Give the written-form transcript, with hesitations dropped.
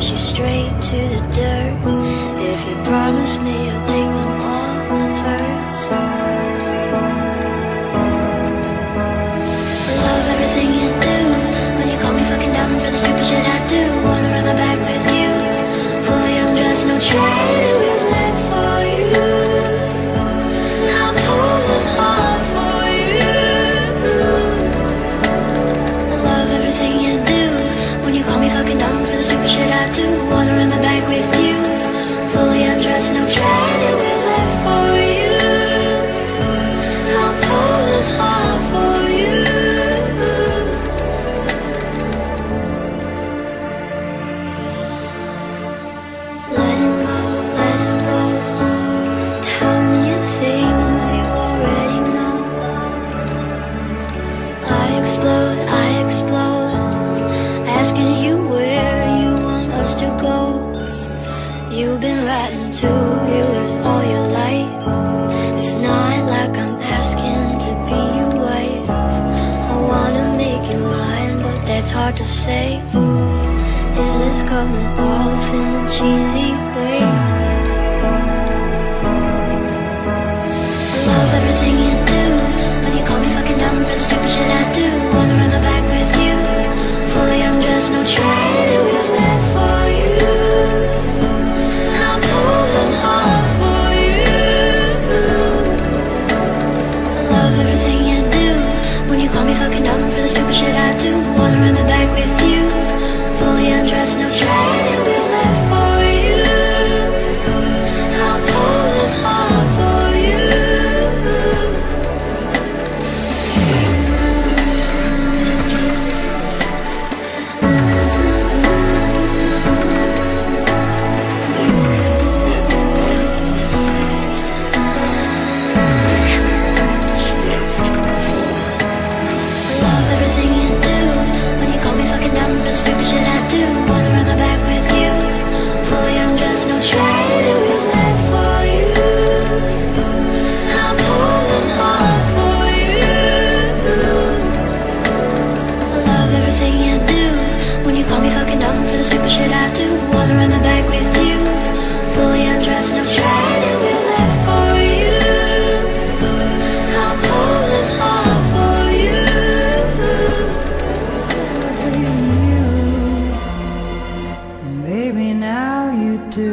push you straight to the dirt. If you promise me you'll take them all first. I love everything you do. When you call me fucking dumb for the stupid shit I do. Wanna run my back with you, fully undressed, no training wheels left for you. I'll pull them hard for you. I love everything you do. When you call me fucking dumb for the stupid shit I do. Wanna run my back with you, fully undressed, no training wheels left for you. I'll pull them hard for you. Let him go, let him go. Tell me the things you already know. I explode, asking you where you want us to go. You've been riding two-wheelers all your life. It's not like I'm asking to be your wife. I wanna make you mine, but that's hard to say. Is this coming off in a cheesy way? I love everything you do. When you call me fucking dumb for the stupid shit I do. Wanna run my back with you, fully undressed, no training wheels left for you. I'll pull them hard for you. I love everything you do. When you call me fucking dumb for the stupid shit I do. Wanna run my back with you, fully undressed, no training wheels left for you. I'll pull them hard for you. Love everything you do. When you call me fucking dumb for the stupid shit I do. Wanna run my back with you, fully undressed, no training wheels left for you. I'll pull them hard for you. I love everything you do. When you call me fucking dumb for the stupid shit I do. Wanna run my back with you, fully undressed, no training wheels left for you. I'll pull them hard for you. Baby, now you do.